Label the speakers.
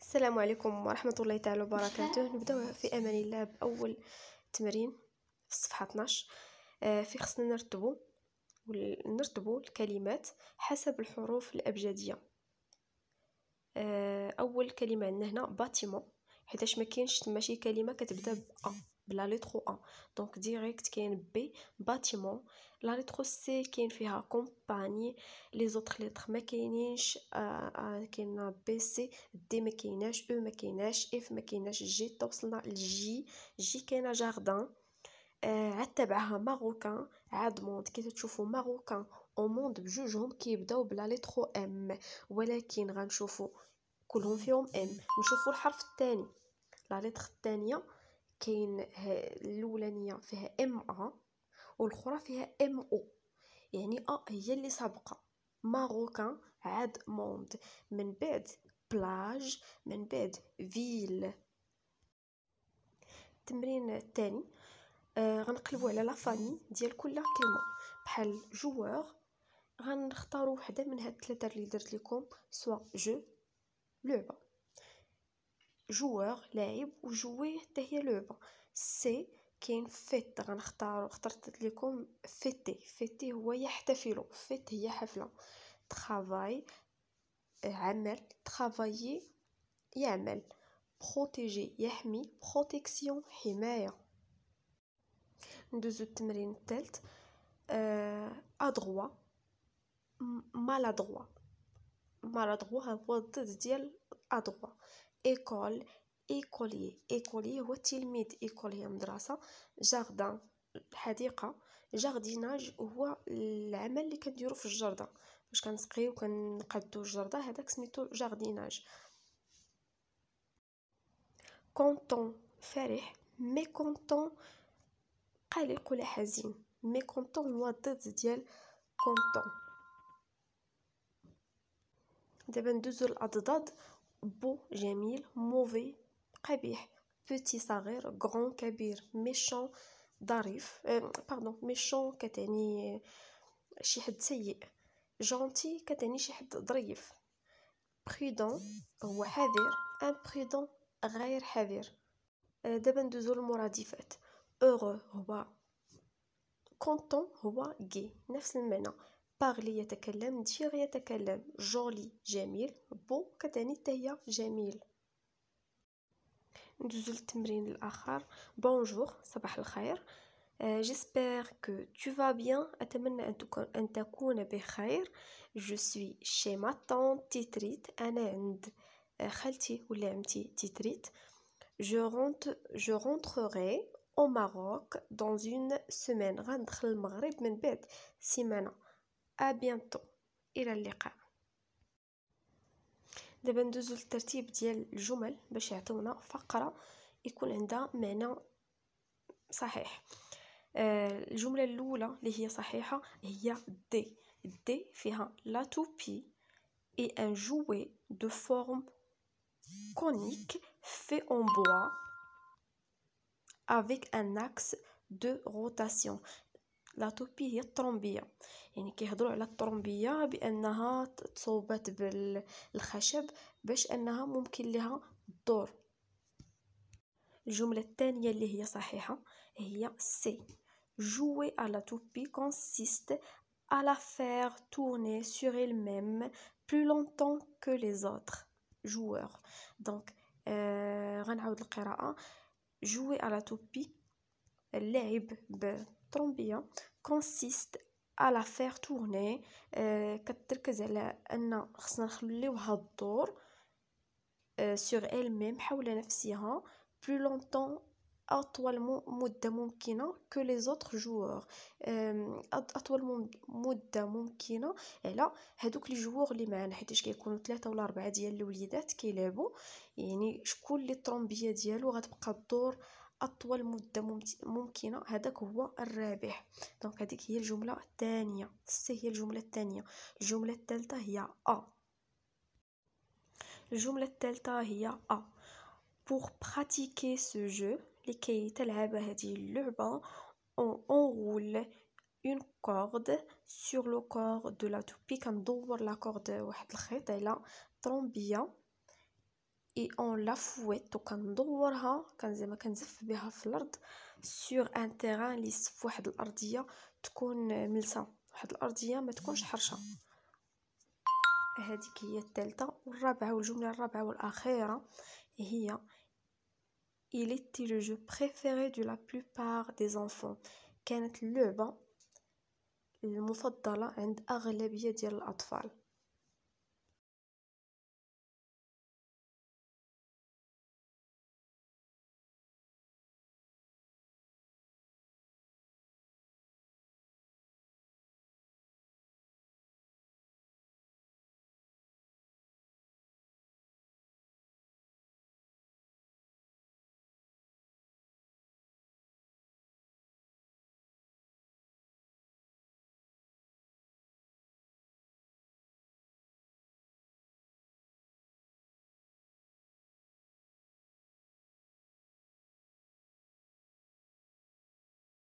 Speaker 1: السلام عليكم ورحمة الله تعالى وبركاته. نبداو في امان الله باول تمرين في الصفحة 12. في خصنا نرتبو الكلمات حسب الحروف الابجدية. اول كلمة عندنا هنا باتيمون، حيتاش ما كاينش تما شي كلمة كتبدا ب ا بلا لتر ا، دونك ديريكت كاين بي باتيمون. لا لتر سي كاين فيها كومباني، لي زوطخ لتر ما كاينينش. كاينه بي سي، دي ما كايناش، او ما كايناش، اف ما كايناش، جي توصلنا للجي. جي كاينه جاردان. عاد تبعها ماروكان، عاد موند. كي تشوفوا ماروكان او موند بجوجهم كيبداو بلا لتر ام، ولكن غنشوفوا كلهم فيهم ام. نشوفوا الحرف الثاني، لا لتر الثانيه كاين الاولانيه فيها ام ا والاخرى فيها ام او، يعني ا هي اللي سابقه. ماروكان، عاد موند، من بعد بلاج، من بعد فيل. التمرين الثاني غنقلبوا على لا فامي ديال كل كلمه، بحال جوور غنختاروا وحده من هاد الثلاثه اللي درت لكم، سوا جو لعبه، جوور لاعب، وجوي حتى هي لعبه. سي كاين فيت، اخترت لكم فيتي هو يحتفلوا، فيت هي حفله. ترافاي عمل، ترافايي يعمل. بروتيجي يحمي، بروتيكسيون حمايه. ندوزو التمرين الثالث. ادغوا مالادغوا، مالادغوا هو الضد ديال ادغوا. ايكول ايكولي هو تلميذ، ايكول هي مدرسه. جاردان حديقه، جارديناج هو العمل اللي كنديرو في الجردة، باش كنسقيو كنقادو الجردة، هذاك سميتو جارديناج. كونطون فرح، ميكونطون قلق ولا حزين. ميكونطون هو الضد ديال كونطون. دابا ندوزو الاضداد. بو جميل، موفي قبيح، بوتي صغير، غران كبير، ميشون ظريف، ميشون كتعني شي حد سيء، جونتي كتعني شي حد ظريف، برودون هو حذر، امبرودون غير حذر. دابا ندوزو المرادفات. heureux هو كونطون هو غي، نفس المعنى. بارلي يتكلم، دير يتكلم، جولي جميل، بو كتعني حتى هي جميل. ندوزو للتمرين الاخر. بونجور صباح الخير. j'espère que tu vas bien، اتمنى ان تكون بخير. je suis chez ma tante تيتريت، انا عند خالتي ولا عمتي تيتريت. je rentrerai au Maroc dans une semaine، غندخل المغرب من بعد سيمانه. à bientôt، الى اللقاء. دابا ندوزو للترتيب ديال الجمل باش يعطيونا فقره يكون عندها معنى صحيح. الجمله الاولى اللي هي صحيحه هي دي فيها لا توبي et un jouet de forme conique fait en bois avec un axe de rotation. لا توبي هي الطرمبيه، يعني كيهضروا على الطرمبيه بانها تصوبات بالخشب باش انها ممكن لها الدور. الجمله الثانيه اللي هي صحيحه هي سي. jouer à la toupie consiste à la faire tourner sur elle-même plus longtemps que les autres joueurs. donc غنعاود القراءه. jouer à la toupie اللعب بالطرمبيه consiste à la faire tourner، كتركز على ان خصنا نخليوها الدور sur elle-même حول نفسها، plus longtemps أطول مدة ممكنة que les autres joueurs، أطول مدة ممكنة على هادوك لي جوور اللي معنا، حيتاش كيكونوا 3 ولا 4 ديال الوليدات كيلعبوا، يعني شكون اللي الطرمبيه ديالو غتبقى الدور أطول مدة ممكنة هذاك هو الرابح. دونك هذيك هي الجملة الثانية، سي هي الجملة الثانية. الجملة الثالثة هي الجملة الثالثة هي pour pratiquer ce jeu، لكي تلعب هذه اللعبة on enroule une corde sur le corps de la toupie، كندور لا كورد واحد الخيط على طرمبية et on la fouette وكندورها زعما كنزف بها في الارض sur un terrain lisse فواحد الارضيه تكون ملسه واحد الارضيه ما تكونش حرشه. هذيك هي الثالثه. والرابعه والجمله الرابعه والاخيره هي il était le jeu préféré de la plupart des enfants. كانت اللعبه المفضله عند اغلبيه ديال الاطفال.